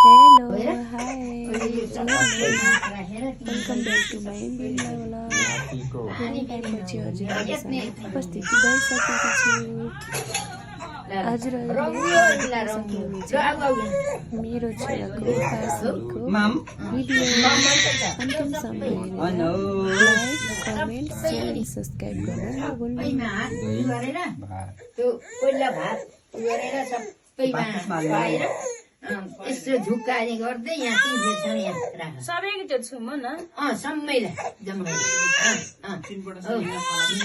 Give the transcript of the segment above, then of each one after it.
Hello, hi. Welcome back to my Indian vlog. Long time પછી हजुरहरुको सामु उपस्थिति भइसकेको छु। हजुरहरुले सक्नुहुनेछ मेरो छोराको पासको भिडियो अन्तिमसम्म like, comment, share and subscribe गर्न नभुल्नु। त्यो पहिला भात गरेर सबैमा खुवाएर यसो झुक्काने गर्दै यहाँ तिन यहाँ राख सबैको त्यो छुम न सबैलाई जम्मै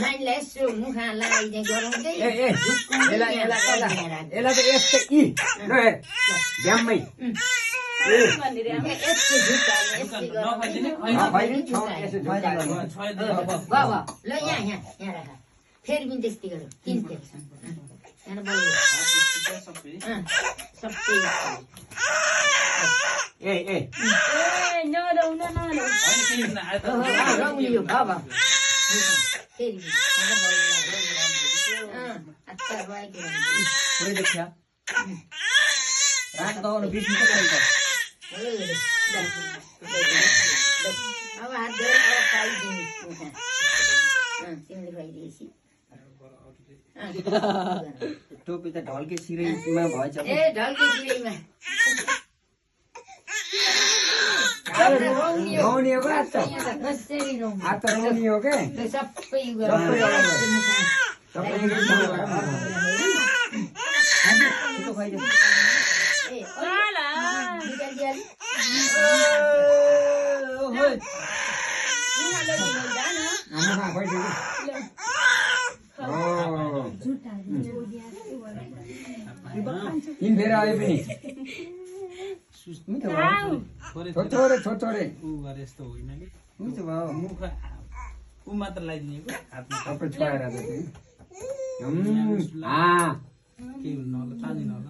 नानीलाई यसो मुखा लगाइदिने गराउँदै यसलाई त यस्तो कि ड्याममै यस्तो झुक्काने ल यहाँ राख फेरि पनि त्यस्तै गरौँ तिन फेरि सबै अब हात धोएर अब खाइदिनु तिमीले खुवाइदिएपछि टोपी त ढल्के सिरैमा भएछ ए ढल्के सिरैमा रौनी हो क्या आज त रौनी हो के सबै तीन फेर आयो पनि छोटो छोटो यस्तो होइन कि मिठो भयो मुख ऊ मात्र लगाइदिएको हातमा सबै छोएर के हुनु होला तानिन होला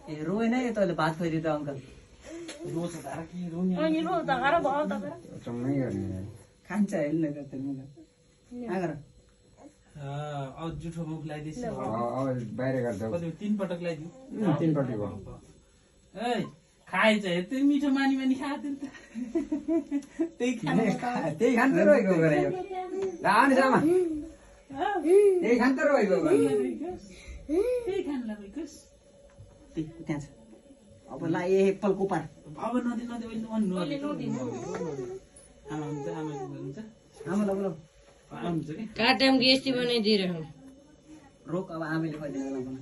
ए रोएन है तैँले भात खुवाइदियो त अङ्कल रोज धारा के रोनी चम्मै गर्ने खान्छ हेर्नु आगर अब जुठो मुख लगाइदिएछ बाहिर गर्दा कति 3 पटक लगाइदियो 3 पटक भयो ए खाएछ त्यो मिठो मानी खाएको त्यही त्यही खान्छ रोएको गरे यो लाने सामा त्यही खान्छ रोएको त्यही खान लगाइकस त्यहाँ छ अब ला एकपल कुपार अब नदी आमा हुन्छ आमा लग हुन्छ कि काटम गेस्टी बनाइदिएर रोक अब आमेले खुवाइदिनु लगाउनु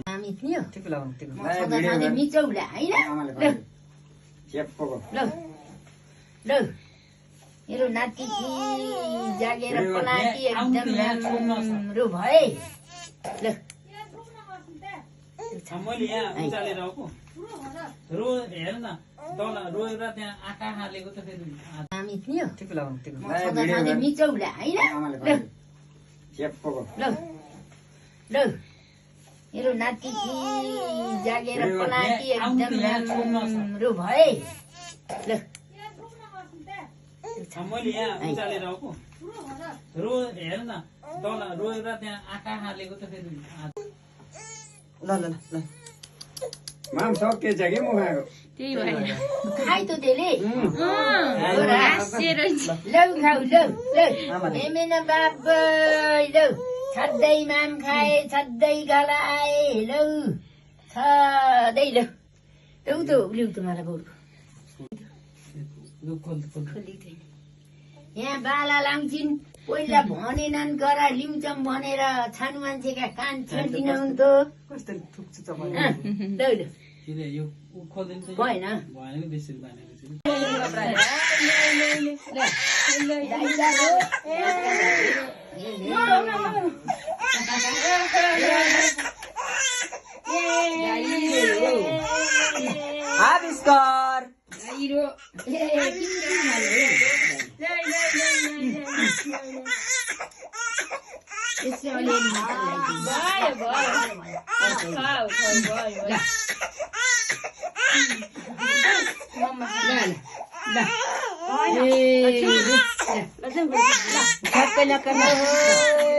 हामी थियो ठिक लगाउनु ठिक सधैँ मिचौला होइन ल मेरो नाति जागेर पलाकी एकदम राम्रो भए ल मैले यहाँ उचालेर आएको रो हेर न तल रोएर त्यहाँ आँखा हालेको त फेरि हामी थियो ठिक लगाउनु ठिक सधैँ मिचौला होइन ल मेरो नाति जागेर पलाकी एकदम राम्रो भए ल मैले यहाँ उचालेर आएको रो हेर न तल रोएर त्यहाँ आँखा हालेको त फेरि ल माम सकिएछ कि मुखाको त्यही भएर खाइ त त्यसले लौ खाऊ हेमेन बाबै लौ छ्यादै माम खाए छ्यादै गलाए लौ छँदै लौ त लिउ त मलाई बरु यहाँ बाला लाउँछिन् पहिला भनेनन् गरा लिउँछौँ भनेर छानु मान्छेका कान छेडिदिन हुन्थ्यो कस्तो थुक्छु लौ किन यो खोल्दैन त भएन भएन कि बेसी भनेको आविष्कार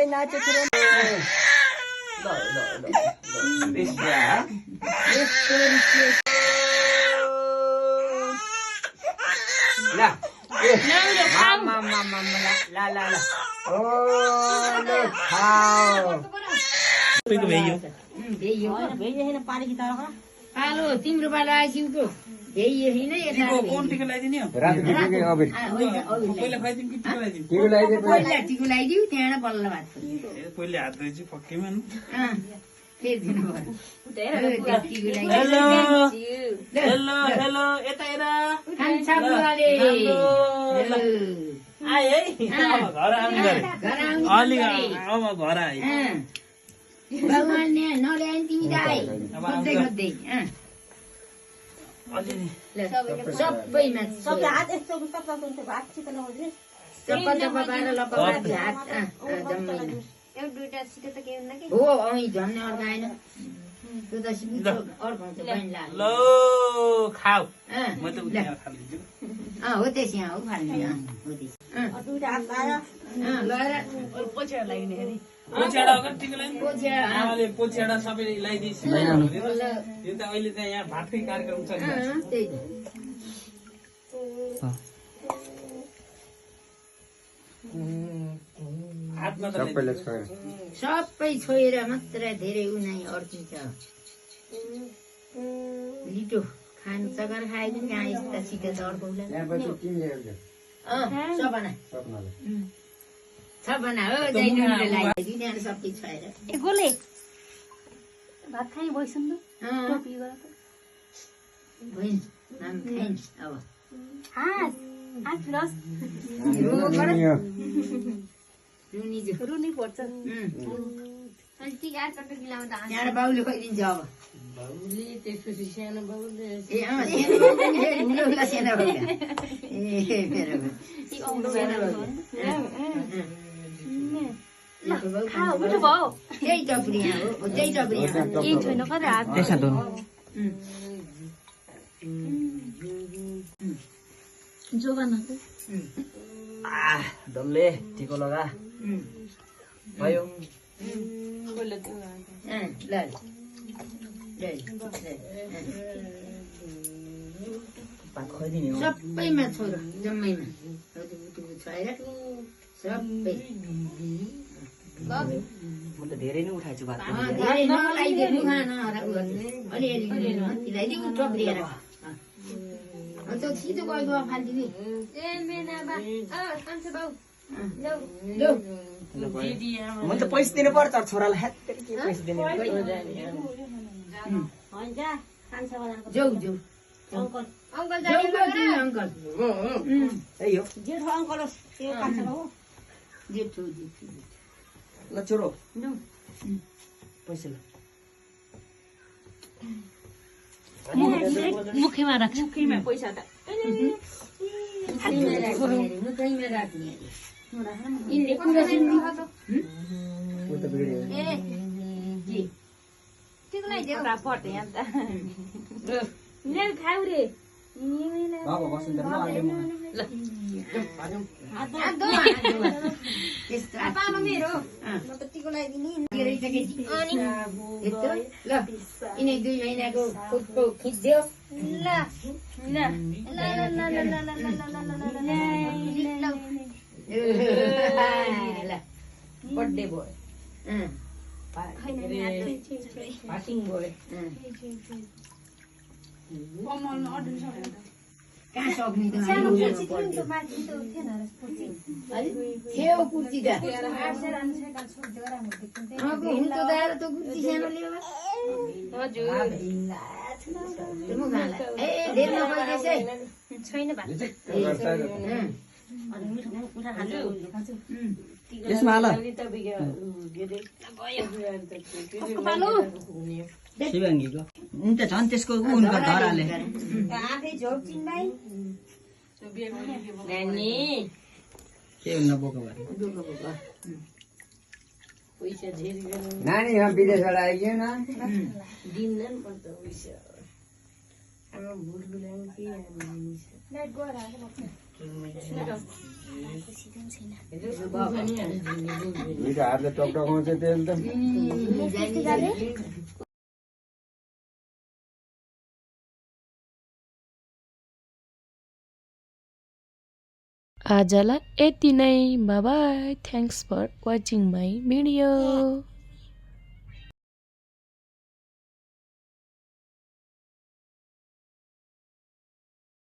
Nacho, कालो तिम्रो पालो आइसिउको भेइयो होइन कोन टिका लगाइदिने हो पहिला खाइदिउँ कि टिका लगाइदिउँ पहिला टिको लगाइदिउ त्यहाँबाट बल्ल भात पहिले हात धोइछु पक्कैमा फेरि दिनु हेलो हेलो हेलो यता हेर आए है घर आउनु गरे अलि अब घर आए भगवानले नल्याए तिमी त आए खोज्दै खोज्दै सबैमा चप्पा चप्पा पारेर लपक्का हात जम्मै हो अँ झन्ने अर्को आएन त्यो त अर्काउँछ बहिनी लाग्यो लो खाऊ म त उता खालिदिन्छु हो त्यसै हो फाल्ने हो लगेर पोछेडा अगाडि टिका लगाइदिनु आमाले पोछेडा सबै लगाइदिएछ यो त अहिले त यहाँ भातकै कार्यक्रम छ हातमा त सबै छोएर मात्र धेरै उनाइ अर्जुन छ लिटो खानु सगर खायो भने कहाँ यस्ता सिधै छ अर्को छपना हो जैनुनले लगाइदियो त्यहाँ सबै छोएर गोले भात खाइ भइसक्नु भइन् नाम खाइन् अब रुनी पर्छ त्यहाँबाट बाउले खुवाइदिन्छ अब सानो त्यही टपरी यहाँ हो त्यही टपरी केही छैन कता हात जोगानको डल्ले टिको लगा भयो सबैमा छोरो जम्मैमा छोएर सबै म त धेरै नै उठाइछु भात धेरै नलाइदिनु अलिअलि ल्याइदिउ टक्रिएर त्यो छिटो गएको फालिदिने म त पैसा दिनु पर्छ छोरालाई के पैसा दिने जाऊ जाऊ अङ्कल त्यही हो जेठो ल छोरो पैसा ल मुखैमा राख्छ मुखैमा पैसा त यिनले कुरा सुन्नु यिनी 2 महिनाको खुट्टो खिच्दियो बर्थडे बोय पार्टिङ बोय कहाँ सक्ने त थियो कुर्ती त हुन्छ दाएर त कुर्ती सानो लियो धेरै नभइदिएछ छैन यसमा हाल शिवाङ्गीको उनले झन् त्यसको उनको घर हाले के हुन्न बोको भएर नानी यहाँ विदेशबाट आइयो न दुईटा हातले टकटकाउँछ तेल त आजलाई यति नै। Bye bye. Thanks for watching my video.